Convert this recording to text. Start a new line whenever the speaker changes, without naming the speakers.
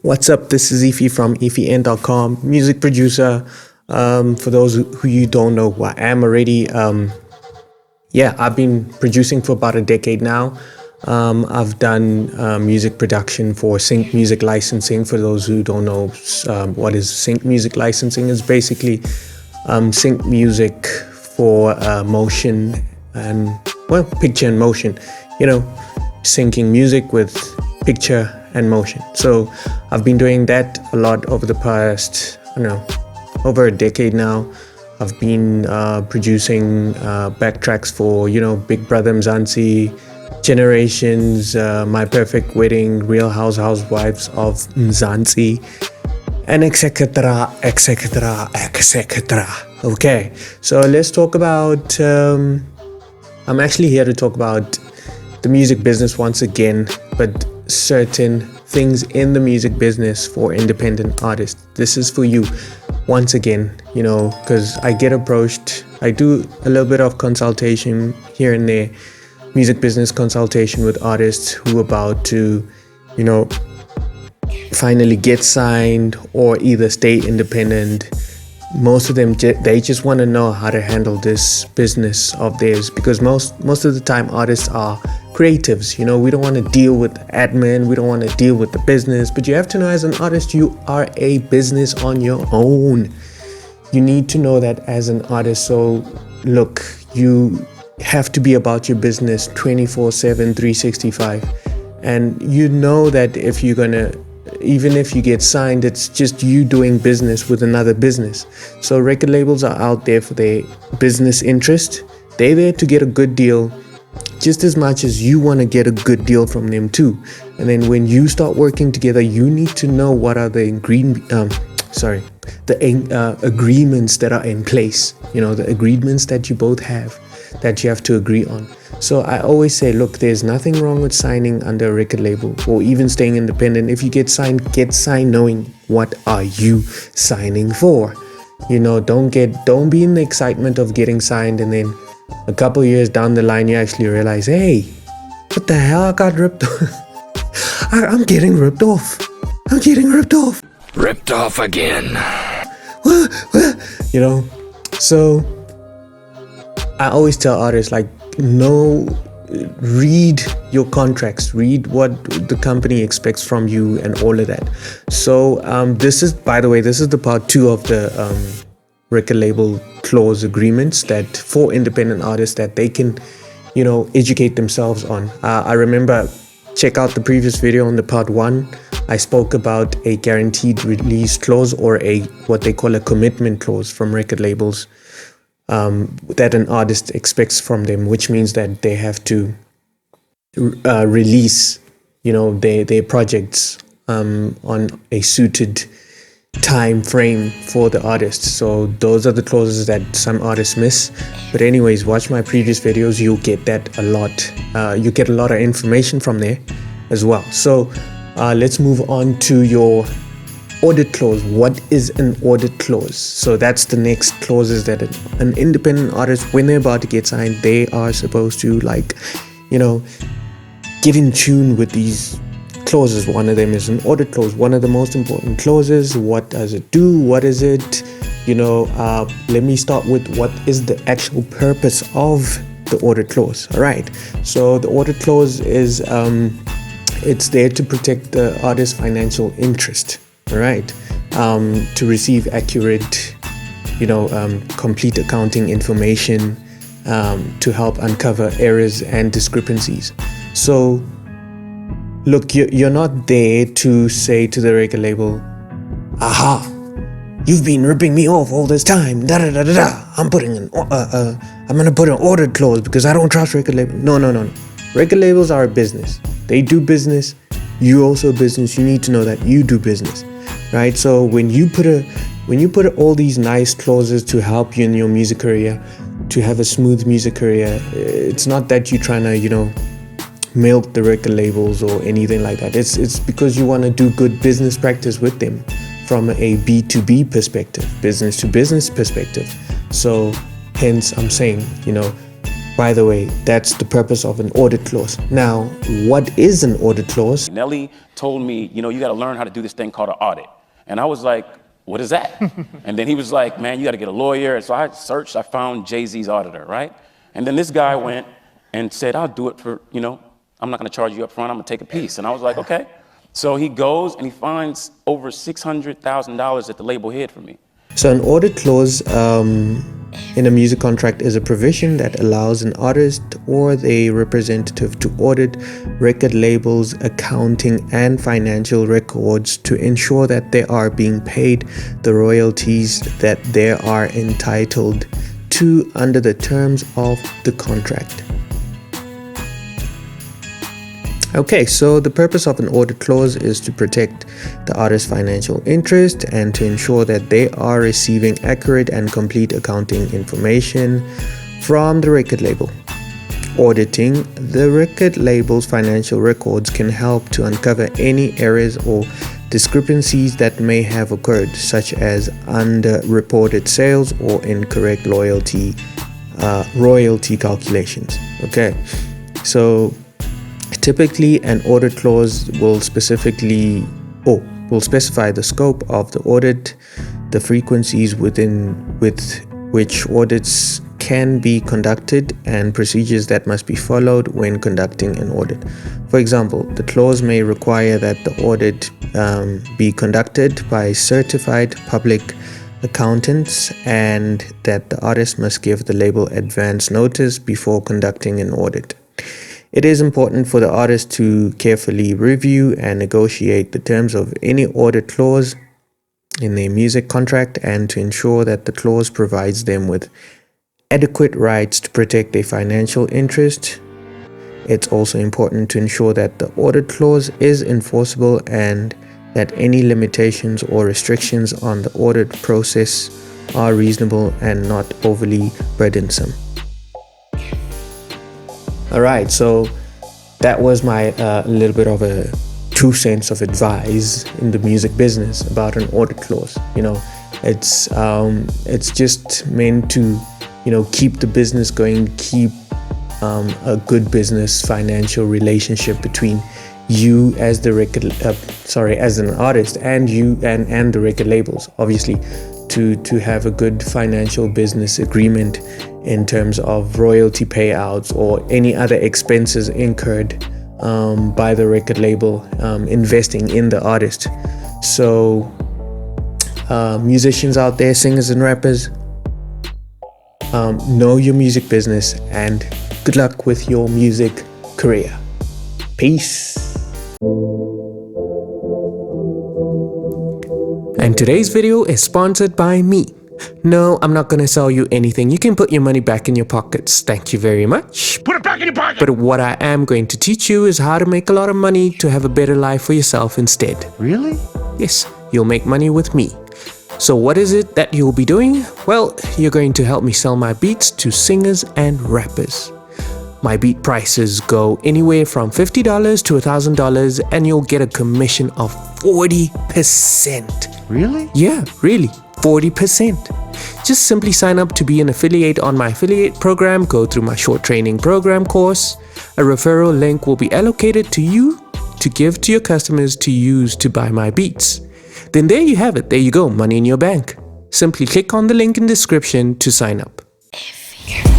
What's up? This is Ephy from ephyn.com, music producer. For those who you don't know who I am already, I've been producing for about a decade now. I've done music production for sync music licensing. For those who don't know what is sync music licensing, is basically sync music for motion and picture and motion. Syncing music with picture and motion. So I've been doing that a lot over the past, over a decade now. I've been producing backtracks for, Big Brother Mzansi, Generations, My Perfect Wedding, Real Housewives of Mzansi, and etc. Okay, so let's talk about, I'm actually here to talk about the music business once again, but certain things in the music business for independent artists. This is for you once again, because I get approached. I do a little bit of consultation here and there, music business consultation with artists who are about to, finally get signed or either stay independent. Most of them, they just want to know how to handle this business of theirs, because most of the time artists are creatives. We don't want to deal with admin, we don't want to deal with the business, but you have to know, as an artist, you are a business on your own. You need to know that as an artist. So look, you have to be about your business 24/7, 365, and that if you're gonna, even if you get signed, it's just you doing business with another business. So record labels are out there for their business interest. They're there to get a good deal just as much as you want to get a good deal from them too. And then when you start working together, you need to know what are the agreements that are in place, the agreements that you both have, that you have to agree on. So I always say, look, there's nothing wrong with signing under a record label or even staying independent. If you get signed knowing what are you signing for. Don't be in the excitement of getting signed and then a couple years down the line you actually realize, hey, what the hell, I got ripped off. I'm getting ripped off.
Ripped off again.
So I always tell artists, read your contracts, read what the company expects from you and all of that. So this is the part 2 of the record label clause agreements that for independent artists that they can, educate themselves on. I remember, check out the previous video on the part 1. I spoke about a guaranteed release clause, or what they call a commitment clause from record labels, that an artist expects from them, which means that they have to release, their projects on a suited time frame for the artist. So those are the clauses that some artists miss. But anyways, watch my previous videos. You'll get that a lot. You get a lot of information from there as well. So let's move on to your audit clause. What is an audit clause? So that's the next clauses that an independent artist, when they're about to get signed, they are supposed to get in tune with these clauses. One of them is an audit clause, one of the most important clauses. What does it do? What is it? Let me start with what is the actual purpose of the audit clause. All right. So the audit clause is it's there to protect the artist's financial interest. All right. To receive accurate, complete accounting information, to help uncover errors and discrepancies. So look, you're not there to say to the record label, aha, you've been ripping me off all this time, I'm gonna put an audit clause because I don't trust record labels. No. Record labels are a business. They do business. You also business. You need to know that you do business, right? So when you put all these nice clauses to help you in your music career, to have a smooth music career, it's not that you're trying to, milk the record labels or anything like that. It's because you want to do good business practice with them from a B2B perspective, business to business perspective. So hence I'm saying, By the way, that's the purpose of an audit clause. Now, what is an audit clause?
Nelly told me, you know, you got to learn how to do this thing called an audit. And I was like, what is that? And then he was like, man, you got to get a lawyer. And so I searched, I found Jay-Z's auditor, right? And then this guy went and said, I'll do it for, you know, I'm not going to charge you up front. I'm going to take a piece. And I was like, okay. So he goes and he finds over $600,000 that the label hid for me.
So an audit clause in a music contract is a provision that allows an artist or their representative to audit record labels' accounting and financial records to ensure that they are being paid the royalties that they are entitled to under the terms of the contract. Okay, so the purpose of an audit clause is to protect the artist's financial interest and to ensure that they are receiving accurate and complete accounting information from the record label. Auditing the record label's financial records can help to uncover any errors or discrepancies that may have occurred, such as underreported sales or incorrect royalty calculations. Okay, so typically, an audit clause will specify the scope of the audit, the frequencies with which audits can be conducted, and procedures that must be followed when conducting an audit. For example, the clause may require that the audit be conducted by certified public accountants and that the artist must give the label advance notice before conducting an audit. It is important for the artist to carefully review and negotiate the terms of any audit clause in their music contract and to ensure that the clause provides them with adequate rights to protect their financial interest. It's also important to ensure that the audit clause is enforceable and that any limitations or restrictions on the audit process are reasonable and not overly burdensome. All right, so that was my little bit of a 2 cents of advice in the music business about an audit clause. You know, it's just meant to, you know, keep the business going, keep a good business financial relationship between you as the as an artist and you and the record labels, obviously, to have a good financial business agreement in terms of royalty payouts or any other expenses incurred by the record label investing in the artist. So musicians out there, singers and rappers, know your music business and good luck with your music career. Peace. And today's video is sponsored by me. No, I'm not gonna sell you anything. You can put your money back in your pockets. Thank you very much.
Put it back in your pocket!
But what I am going to teach you is how to make a lot of money to have a better life for yourself instead.
Really?
Yes, you'll make money with me. So what is it that you'll be doing? Well, you're going to help me sell my beats to singers and rappers. My beat prices go anywhere from $50 to $1,000 and you'll get a commission of 40%.
Really?
Yeah, really, 40%. Just simply sign up to be an affiliate on my affiliate program, go through my short training program course. A referral link will be allocated to you to give to your customers to use to buy my beats. Then there you have it, there you go, money in your bank. Simply click on the link in the description to sign up.
Ephy.